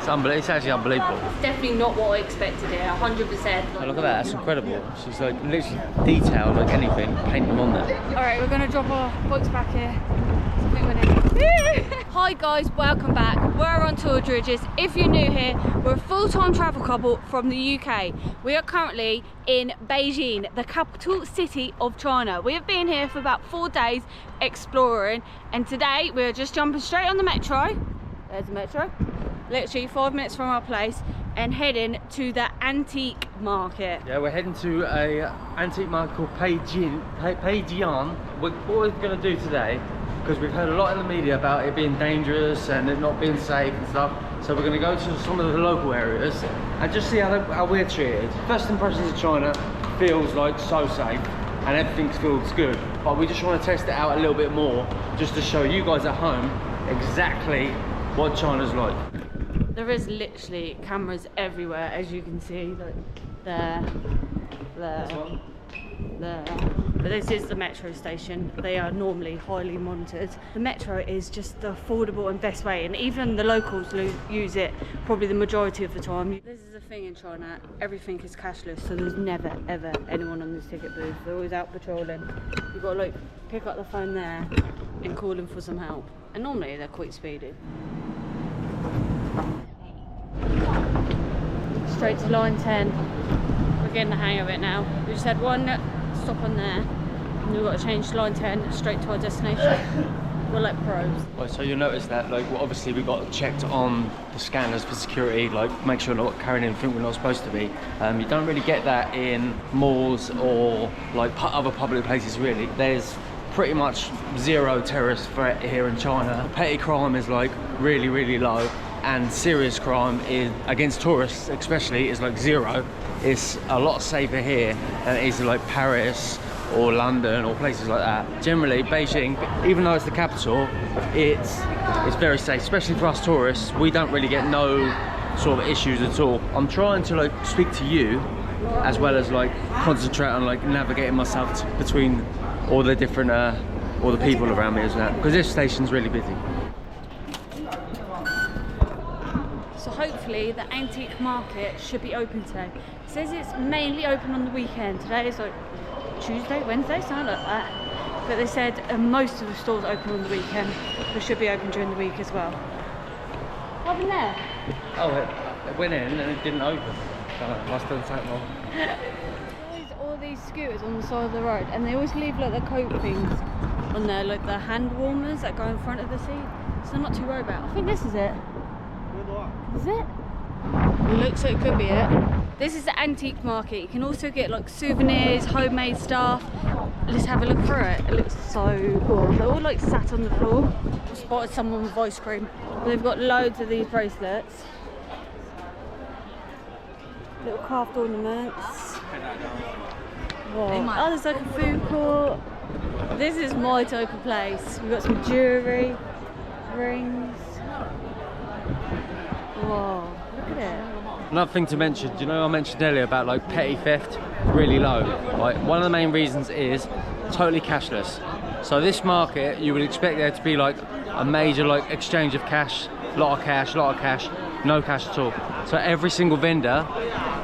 It's actually unbelievable. It's definitely not what I expected here, 100%. Oh, look at that, that's incredible. She's like literally detailed like anything, paint them on there. Alright, we're gonna drop our bikes back here. Hi guys, welcome back. We're on tour Dridgers. If you're new here, we're a full-time travel couple from the UK. We are currently in Beijing, the capital city of China. We have been here for about 4 days exploring, and today we're just jumping straight on the metro. There's the metro. Literally 5 minutes from our place, and heading to the antique market. Yeah, we're heading to a antique market called Bejing. What we're going to do today, because we've heard a lot in the media about it being dangerous and it not being safe and stuff, so we're going to go to some of the local areas and just see how we're treated. First impressions of China feels like so safe and everything feels good, but we just want to test it out a little bit more just to show you guys at home exactly what China's like. There is literally cameras everywhere, as you can see, like there, This one? there. But this is the metro station. They are normally highly monitored. The metro is just the affordable and best way, and even the locals use it probably the majority of the time. This is the thing in China, everything is cashless, so there's never ever anyone on this ticket booth. They're always out patrolling. You've got to like pick up the phone there and call them for some help, and normally they're quite speedy. Straight to line 10. We're getting the hang of it now. We just had one stop on there, and we've got to change to line 10 straight to our destination. We're like pros. Well, so you'll notice that, like, well, obviously we got checked on the scanners for security, like make sure we're not carrying anything we're not supposed to be. You don't really get that in malls or like other public places really. There's pretty much zero terrorist threat here in China. Petty crime is like really, really low, and serious crime is against tourists especially is like zero. It's a lot safer here than it is in like Paris or London or places like that. Generally Beijing, even though it's the capital, it's very safe, especially for us tourists. We don't really get no sort of issues at all. I'm trying to like speak to you as well as like concentrate on like navigating myself between all the different all the people around me as well, because this station's really busy. So hopefully the antique market should be open today. It says it's mainly open on the weekend. Today is like Tuesday, Wednesday, something like that. But they said most of the stores open on the weekend. They should be open during the week as well. What happened there? Oh, it went in and it didn't open. Must have taken long. All these scooters on the side of the road, and they always leave like the coat things on there, like the hand warmers that go in front of the seat. So I'm not too worried about it. I think this is it. Is it? Looks like it could be it. This is the antique market. You can also get like souvenirs, homemade stuff. Let's have a look through it. It looks so cool. They're all like sat on the floor. I spotted someone with ice cream. They've got loads of these bracelets. Little carved ornaments. Whoa. Oh, there's like a food court. This is my type of place. We've got some jewellery, rings. Whoa, look at it. Another thing to mention, do you know I mentioned earlier about like petty theft, really low. Like one of the main reasons is totally cashless. So this market, you would expect there to be like a major like exchange of cash, lot of cash, no cash at all. So every single vendor,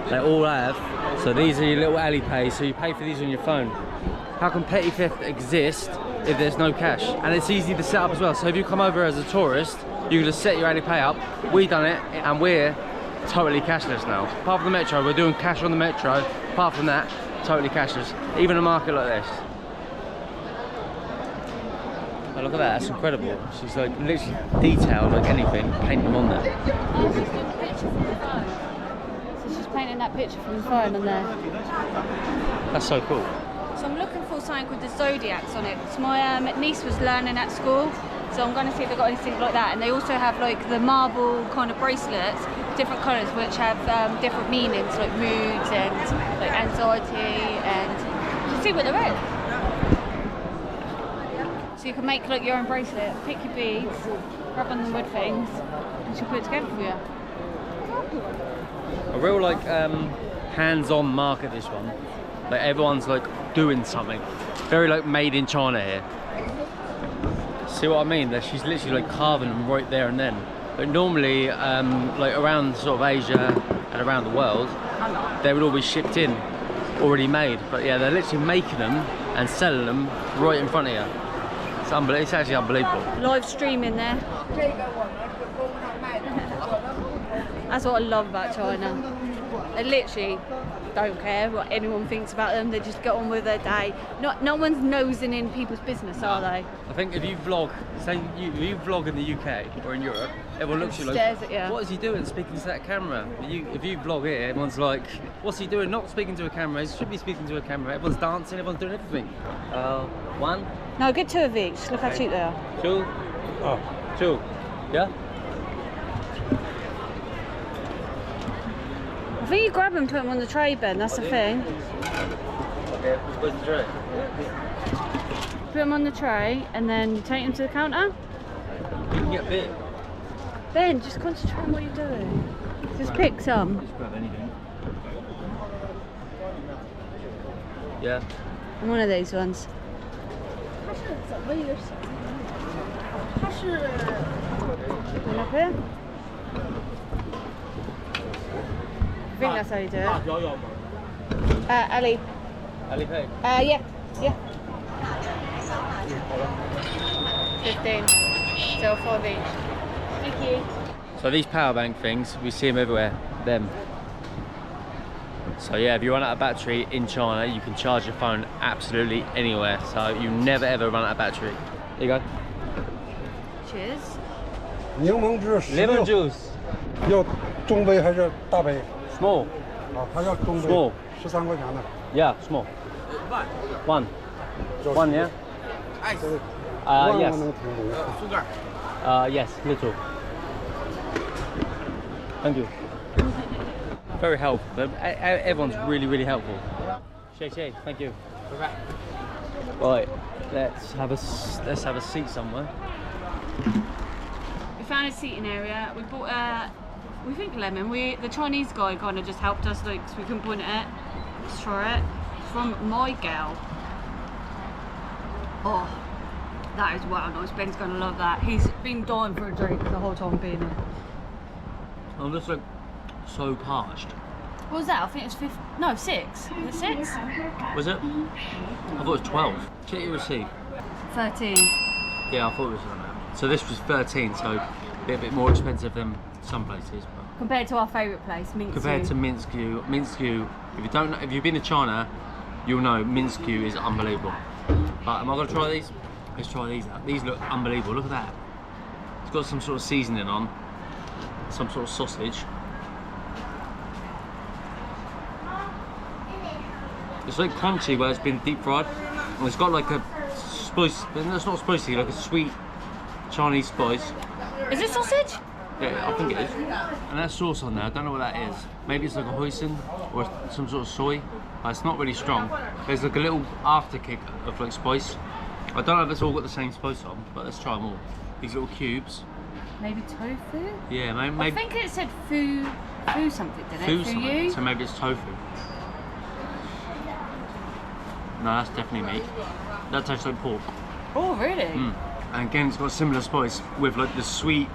they all have. So these are your little alley pays, so you pay for these on your phone. How can petty theft exist if there's no cash? And it's easy to set up as well. So if you come over as a tourist, you can just set your alley pay up. We done it, and we're totally cashless now. Apart from the metro, we're doing cash on the metro. Apart from that, totally cashless. Even a market like this. Oh, look at that, that's incredible. She's like literally detailed like anything, paint them on there. Oh, she's doing a picture from the phone. So she's painting that picture from the phone on there. That's so cool. So I'm looking for something with the zodiacs on it. So my niece was learning at school, so I'm going to see if they've got anything like that. And they also have like the marble kind of bracelets, different colours, which have different meanings, like moods and like anxiety, and you see what they're in. So you can make like your own bracelet, pick your beads, rub on them with things, and she'll put it together for you. A real like hands-on market, this one. Like everyone's like doing something. Very like made in China here. See what I mean? That she's literally like carving them right there and then. But normally, like around sort of Asia and around the world, they would all be shipped in, already made. But yeah, they're literally making them and selling them right in front of you. It's unbelievable. It's actually unbelievable. Live streaming there. That's what I love about China. They literally don't care what anyone thinks about them. They just get on with their day. No one's nosing in people's business, are they? I think if you vlog, say if you vlog in the UK or in Europe, everyone looks at you Stares like, at you. what is he doing speaking to that camera? If you vlog here, everyone's like, what's he doing? Not speaking to a camera. He should be speaking to a camera. Everyone's dancing. Everyone's doing everything. One. No, get 2 of each. Look how cheap they are. 2. Oh, 2. Yeah. I think you grab them and put them on the tray, Ben. That's the thing. Okay, where's the tray? Put them on the tray and then you take them to the counter. You can get bit. Ben, just concentrate on what you're doing. Just pick some. Just grab anything. Yeah. And one of these ones. And up here. I think that's how you do it. Ali. Alipay. Yeah. 15. So 5 each. Thank you. So these power bank things, we see them everywhere. Them. So yeah, if you run out of battery in China, you can charge your phone absolutely anywhere. So you never ever run out of battery. There you go. Cheers. Lemon juice. 要中杯还是大杯？ Small. 啊，它要中杯。 Small. 13块钱的。 Yeah, small. One. One, yeah? Yes. Yes, little. Thank you. Very helpful. Everyone's really helpful. Shake. Thank you. Right, let's have a seat somewhere. We found a seating area. We bought we think lemon. The Chinese guy kind of just helped us, like, so we can point at it. Let's try it. From my gal. Oh, that is wow nice. Ben's gonna love that. He's been dying for a drink the whole time being here. I'm just like so parched. What was that? I think it was 6. Was it 6? Was it? I thought it was 12. Check your receipt. 13. Yeah, I thought it was on that. So this was 13, so a bit more expensive than some places. But Compared to our favourite place, Minsk. compared to Minsk, if you've been to China, you'll know Minsk is unbelievable. But am I gonna try these? Let's try these out. These look unbelievable. Look at that. It's got some sort of seasoning on, some sort of sausage. It's like crunchy where it's been deep fried. And it's got like a spice, it's not spicy, like a sweet Chinese spice. Is it sausage? Yeah, I think it is. And that sauce on there, I don't know what that is. Maybe it's like a hoisin or some sort of soy. It's not really strong. There's like a little after kick of like spice. I don't know if it's all got the same spice on, but let's try them all. These little cubes. Maybe tofu? Yeah, maybe. I think it said foo something, didn't it? Foo something. So maybe it's tofu. No, that's definitely meat. That tastes like pork. Oh, really? Mm. And again, it's got a similar spice with like the sweet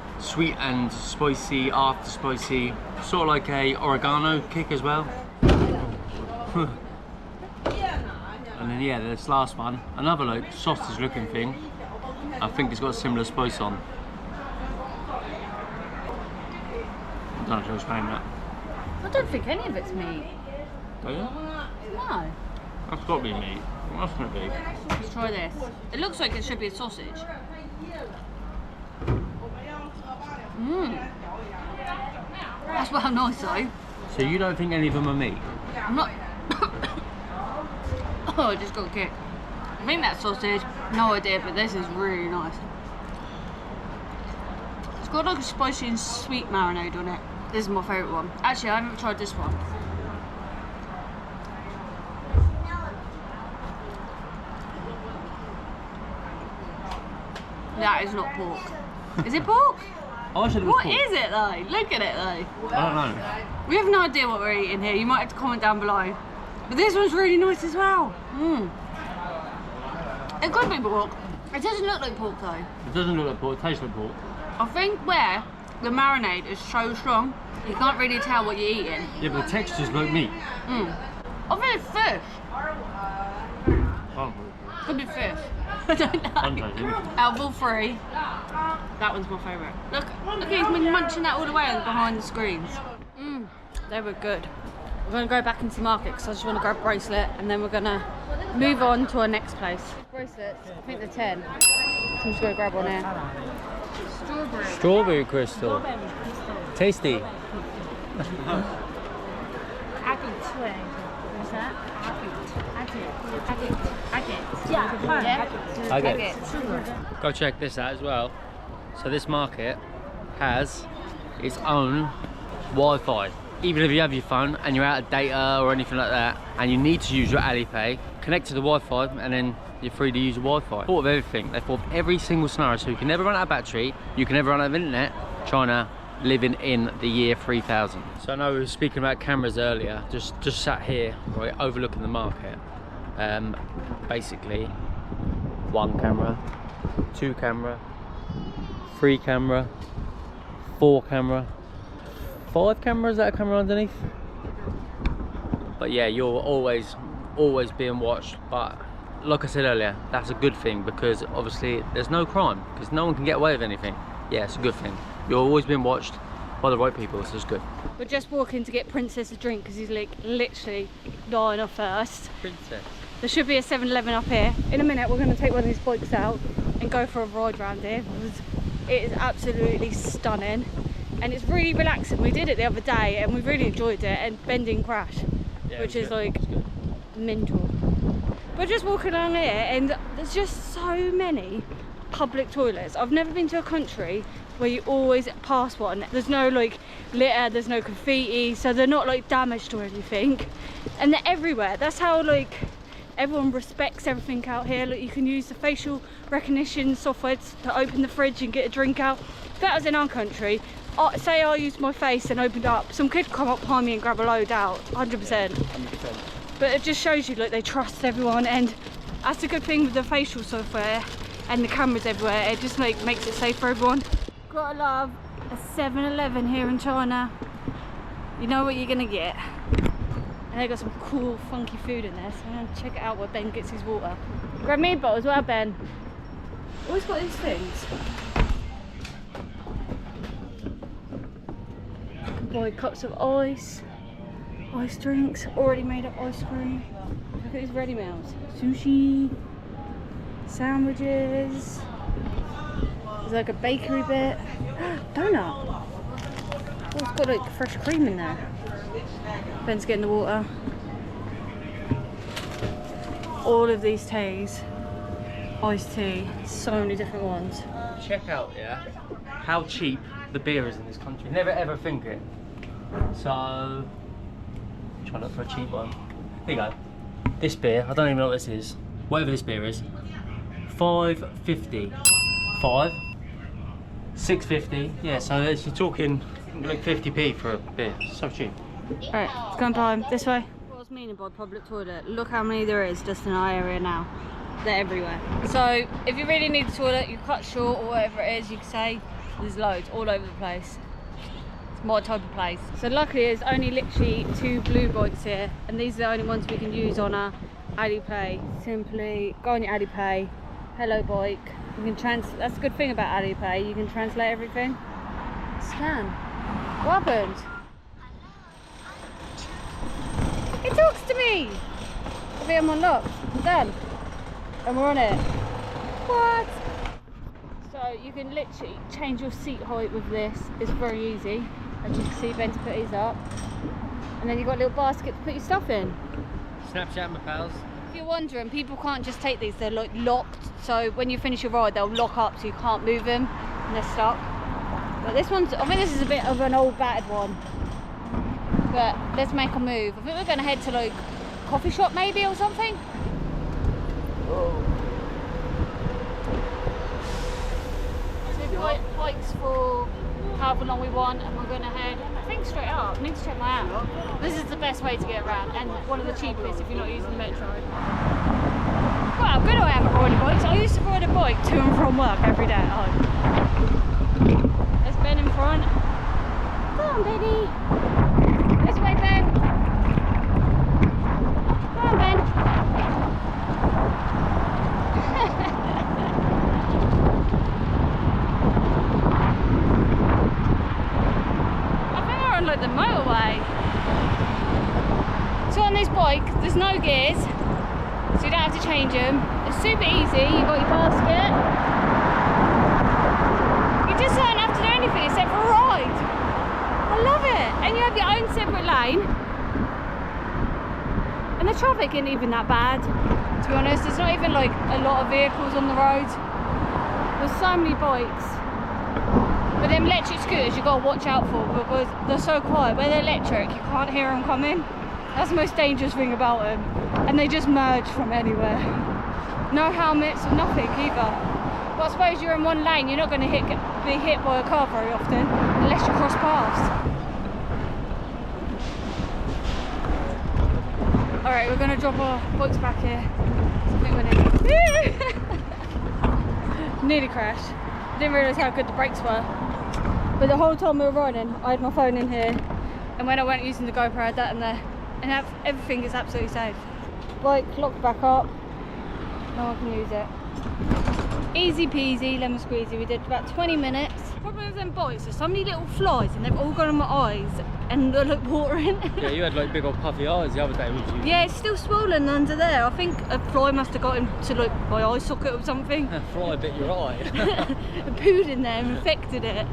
and spicy, after spicy, sort of like a oregano kick as well. And then yeah, this last one, another like sausage looking thing. I think it's got a similar spice on. I don't know how to explain that. I don't think any of it's meat. Do you? No. That's got to be meat. What's going to be? Let's try this. It looks like it should be a sausage. Mmm. That's well nice though. So you don't think any of them are meat? I'm not. Oh, I just got a kick. I think that's sausage. No idea, but this is really nice. It's got like a spicy and sweet marinade on it. This is my favourite one. Actually, I haven't tried this one. That is not pork. Is it pork? I said it was What pork. is it though? Look at it though. I don't know. We have no idea what we're eating here. You might have to comment down below. But this one's really nice as well. Mmm. It could be pork. It doesn't look like pork though. It doesn't look like pork, it tastes like pork. I think where The marinade is so strong, you can't really tell what you're eating. Yeah, but the texture's like meat. I think it's fish. Oh. Could be fish. I don't know. Out of all three, that one's my favourite. Look, he's been munching that all the way behind the screens. They were good. We're going to go back into the market because I just want to grab a bracelet and then we're going to move on to our next place. Bracelets, I think they're 10. So I'm just going to grab one here. Strawberry crystal. Tasty. Go check this out as well. So this market has its own Wi-Fi. Even if you have your phone and you're out of data or anything like that, and you need to use your Alipay, connect to the Wi-Fi and then you're free to use your Wi-Fi. Thought of everything. They thought of every single scenario, so you can never run out of battery, you can never run out of internet. China living in the year 3000. So I know we were speaking about cameras earlier, just sat here, right, overlooking the market. Basically, 1 camera, 2 camera, 3 camera, 4 camera, 5 cameras that are camera underneath. But yeah, you're always being watched. But like I said earlier, that's a good thing because obviously there's no crime because no one can get away with anything. Yeah, it's a good thing. You're always being watched by the right people, so it's good. We're just walking to get Princess a drink because he's like literally dying off thirst. Princess. There should be a 7-Eleven up here. In a minute we're going to take one of these bikes out and go for a ride around here. It is absolutely stunning and it's really relaxing. We did it the other day and we really enjoyed it, and Ben didn't crash, yeah, which is like mental. We're just walking along here and there's just so many public toilets. I've never been to a country where you always pass one. There's no like litter, there's no graffiti, so they're not like damaged or anything, and they're everywhere. That's how like everyone respects everything out here. Like you can use the facial recognition software to open the fridge and get a drink out. If that was in our country, say I used my face and opened up, some kid come up behind me and grab a load out, 100%. Yeah, 100%. But it just shows you like they trust everyone, and that's a good thing with the facial software and the cameras everywhere. It just makes it safe for everyone. Gotta love a 7-Eleven here in China. You know what you're gonna get. And they got some cool funky food in there, so I'm gonna check it out where Ben gets his water. Grab me a bottle as well, Ben. Always got these things. Buy cups of ice drinks, already made up ice cream. Look at these ready meals. Sushi, sandwiches. There's like a bakery bit. Donut. Oh, it's got like fresh cream in there. Ben's getting the water. All of these teas, iced tea, so many different ones. Check out, yeah, how cheap the beer is in this country. Never ever think it. So, try to look for a cheap one. Here you go. This beer, I don't even know what this is. Whatever this beer is, $5.50. 5, 6.50. Yeah, so you're talking like 50p for a beer. So cheap. Alright, let's go and buy them this way. What I was meaning by public toilet, look how many there is just in our area now. They're everywhere. So if you really need a toilet, you cut short or whatever it is, you can say there's loads all over the place. It's my type of place. So luckily there's only literally 2 blue bikes here, and these are the only ones we can use on our Alipay. Simply go on your Alipay, hello bike. You can that's the good thing about Alipay, you can translate everything. Scan. What happened? It talks to me! I think I'm unlocked. I'm done. And we're on it. What? So you can literally change your seat height with this. It's very easy. As you can see, Ben's put his up. And then you've got a little basket to put your stuff in. Snapchat, my pals. If you're wondering, people can't just take these. They're like locked. So when you finish your ride, they'll lock up so you can't move them. And they're stuck. But this one's, I think this is a bit of an old battered one. But let's make a move. I think we're going to head to like a coffee shop maybe or something. Whoa. So we've got bikes for however long we want, and we're going to head, I think, straight up. I need to check my app. This is the best way to get around, and one of the cheapest if you're not using the metro. Wow, good I am at riding bikes. I used to ride a bike to and from work every day at home. There's Ben in front. Come on, baby. This way, Ben. Come on, Ben. I think we're on like the motorway. So on this bike, there's no gears, so you don't have to change them. It's super easy. You've got your basket. You just don't have to do anything except for a ride. I love it. And you have your own separate lane. And the traffic isn't even that bad, to be honest. There's not even like a lot of vehicles on the road. There's so many bikes. But them electric scooters you've got to watch out for because they're so quiet. When they're electric, you can't hear them coming. That's the most dangerous thing about them. And they just merge from anywhere. No helmets or nothing either. But I suppose you're in one lane, you're not going to be hit by a car very often unless you cross paths. Alright, we're going to drop our bikes back here. I think we're nearly crashed. Didn't realise how good the brakes were. But the whole time we were riding, I had my phone in here. And when I went using the GoPro, I had that in there. And everything is absolutely safe. Bike locked back up. No one can use it. Easy peasy, lemon squeezy. We did about 20 minutes. The problem with them bikes, there's so many little flies and they've all gone on my eyes and they're like watering. Yeah, you had like big old puffy eyes the other day, would you? Yeah, it's still swollen under there. I think a fly must have got into like my eye socket or something. A fly bit your eye. It pooed in there and infected it.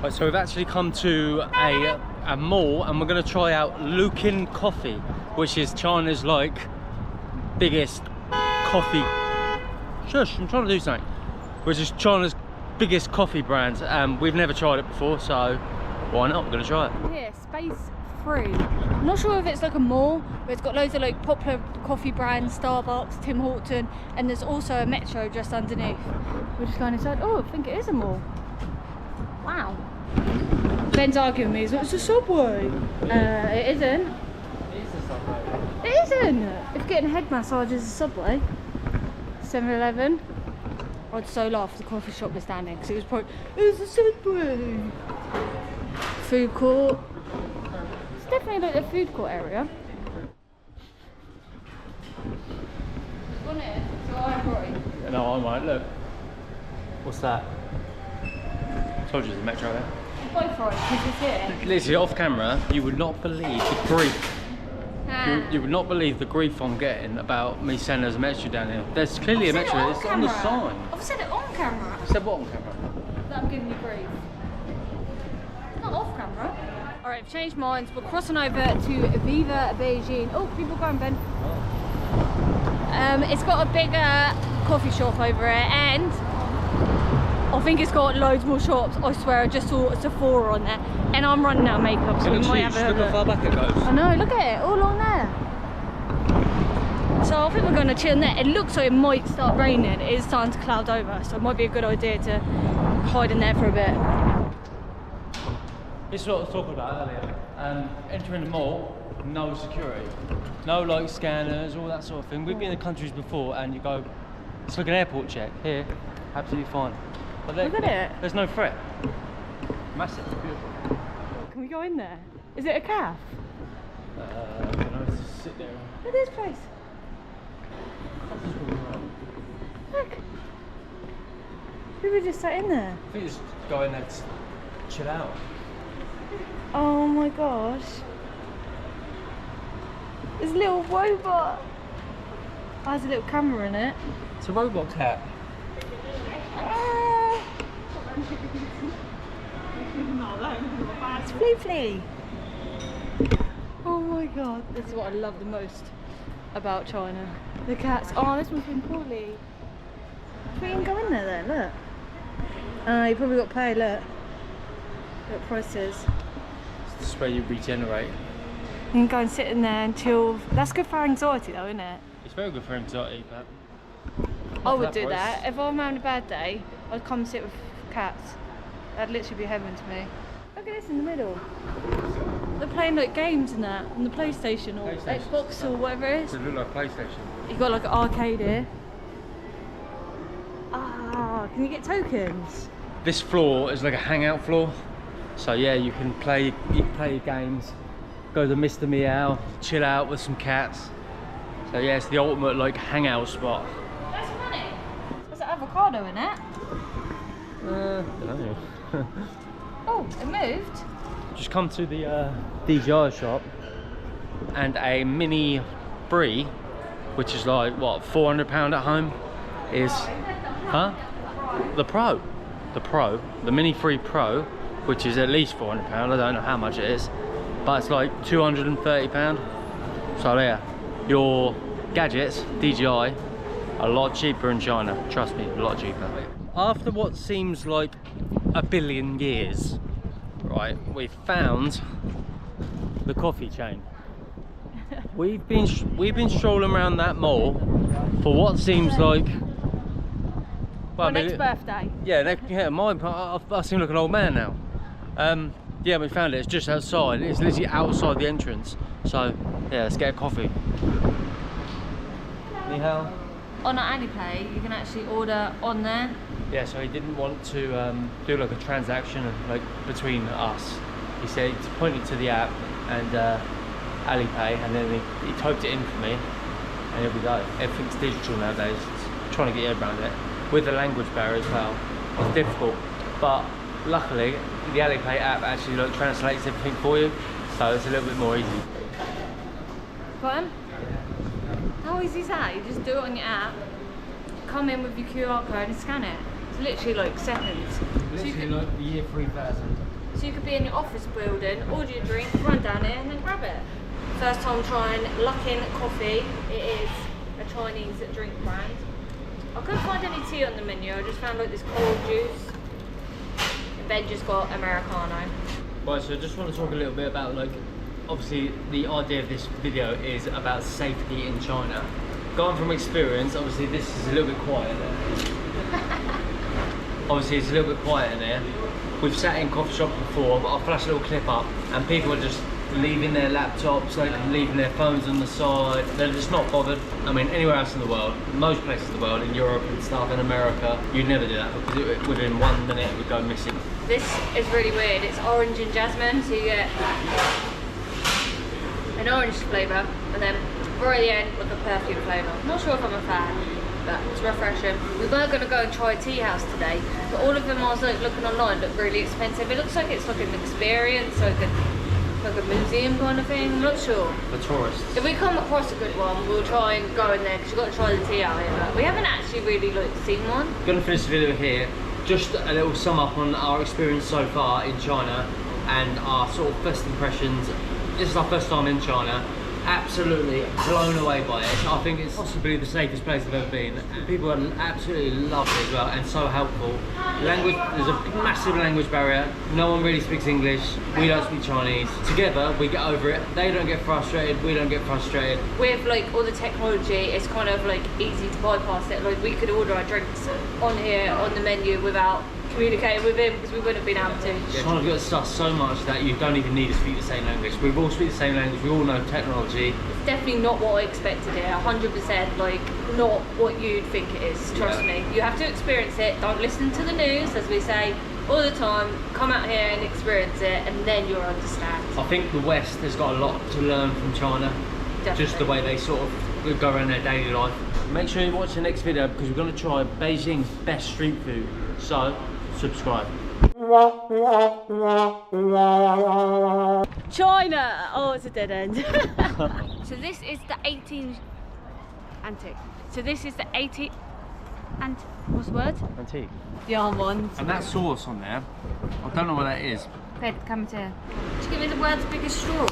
Right, so we've actually come to a mall and we're going to try out Luckin coffee, which is China's like biggest coffee. Shush, I'm trying to do something. Which is China's biggest coffee brand. We've never tried it before, so why not? We're going to try it. Here, Space 3. I'm not sure if it's like a mall, but it's got loads of like popular coffee brands, Starbucks, Tim Horton, and there's also a Metro just underneath. We're just going inside. Oh, I think it is a mall. Wow. Ben's arguing with me, it's a Subway. It isn't. It is a Subway. It isn't. If getting a head massage is a Subway. 7-Eleven. I'd so laugh if the coffee shop was standing because it was probably, it's a Subway. Food court. It's definitely like a food court area. One here, so I'm right. No, I'm right, look. What's that? Told you there's a Metro there. Both right, because it's here. Literally off camera, you would not believe the grief. You would not believe the grief I'm getting about me saying there's a Metro down here. There's clearly a Metro, it's on the sign. I've said it on camera. You said what on camera? That I'm giving you grief. It's not off camera. Alright, I've changed minds. We're crossing over to Viva Beijing. Oh, people going, Ben. It's got a bigger coffee shop over it and I think it's got loads more shops. I swear, I just saw Sephora on there. And I'm running out of makeup, so we might have a look how far back it goes. I know, look at it, all on there. So I think we're going to chill in there. It looks like it might start raining. It is starting to cloud over, so it might be a good idea to hide in there for a bit. This is what I was talking about earlier. Entering the mall, no security. No like scanners, all that sort of thing. We've been in countries before and you go, it's like an airport check. Here, absolutely fine. But Look at it. There's no threat. Massive, beautiful. Can we go in there? Is it a calf? I don't know, just sit there. Look at this place. Look. We were just sat in there. I think just go in there to chill out. Oh my gosh. There's a little robot. Oh, there's a little camera in it. It's a robot cat. It's Flea Flea. Oh my god, this is what I love the most about China. The cats. Oh, this one's been poorly. We can go in there then, look. You probably got to pay, look. Look, prices. This is where you regenerate. You can go and sit in there and chill. That's good for anxiety though, isn't it? It's very good for anxiety, but I would do that. If I'm having a bad day, I'd come sit with cats. That'd literally be heaven to me. Look at this in the middle. They're playing like games and that on the PlayStation or Xbox or whatever it is. It looks like PlayStation. You've got like an arcade here. Ah, can you get tokens? This floor is like a hangout floor. So yeah, you can play your games, go to Mr. Meow, chill out with some cats. So yeah, it's the ultimate like hangout spot. That's funny. There's an avocado in it. I don't know. Oh, it moved. Just come to the DJI shop, and a mini free, which is like what, £400 at home, is the mini free pro, which is at least £400. I don't know how much it is, but it's like £230. So yeah, your gadgets, DJI, a lot cheaper in China. Trust me, a lot cheaper. After what seems like a billion years, right, we've found the coffee chain. We've been strolling around that mall for what seems like, well, My next birthday. Yeah, I seem like an old man now. Yeah, we found it. It's just outside. It's literally outside the entrance. So yeah, let's get a coffee. Ni hao. On our Alipay, you can actually order on there. Yeah, so he didn't want to do like a transaction like between us. He said he pointed to the app and Alipay, and then he typed it in for me, and here we go. Everything's digital nowadays. It's trying to get your head around it with the language barrier as well. It's difficult, but luckily the Alipay app actually like translates everything for you, so it's a little bit more easy. Got him? How easy is that? You just do it on your app, come in with your QR code and scan it. It's literally like seconds. Literally like the year 3000. So you could be in your office building, order your drink, run down here and then grab it. First time trying Luckin coffee. It is a Chinese drink brand. I couldn't find any tea on the menu. I just found like this cold juice. And Ben just got Americano. Right, so I just want to talk a little bit about like, obviously the idea of this video is about safety in China. Going from experience, obviously this is a little bit quiet there. Obviously it's a little bit quiet in there. We've sat in coffee shops before, but I'll flash a little clip up and people are just leaving their laptops, like leaving their phones on the side. They're just not bothered. I mean, anywhere else in the world, most places in the world, in Europe and stuff, in America, you'd never do that because within 1 minute it would go missing. This is really weird. It's orange and jasmine, so you get an orange flavour and then right at the end like a perfume flavour. Not sure if I'm a fan, but it's refreshing. We were going to go and try a tea house today, but all of them I was like looking online look really expensive. It looks like it's like an experience, like a museum kind of thing. I'm not sure. For tourists. If we come across a good one, we'll try and go in there because you've got to try the tea out here. But we haven't actually really like seen one. I'm gonna finish the video here. Just a little sum up on our experience so far in China and our sort of first impressions. This is our first time in China. Absolutely blown away by it. I think it's possibly the safest place I've ever been. People are absolutely lovely as well and so helpful. Language, there's a massive language barrier. No one really speaks English. We don't speak Chinese. Together we get over it. They don't get frustrated, we don't get frustrated. With like all the technology, it's kind of like easy to bypass it. Like we could order our drinks on here on the menu without communicating with him because we wouldn't have been able to. China's got stuff so much that you don't even need to speak the same language. We all speak the same language, we all know technology. It's definitely not what I expected here, 100% like not what you'd think it is, trust me. You have to experience it, don't listen to the news as we say all the time, come out here and experience it and then you'll understand. I think the West has got a lot to learn from China. Definitely. Just the way they sort of go around their daily life. Make sure you watch the next video because we're going to try Beijing's best street food. So, subscribe. China! Oh, it's a dead end. So this is the 18... Antique. So this is the 18... And what's the word? Antique. The arm ones. And that sauce on there, I don't know what that is. Fed, come here. Just give me the world's biggest straw.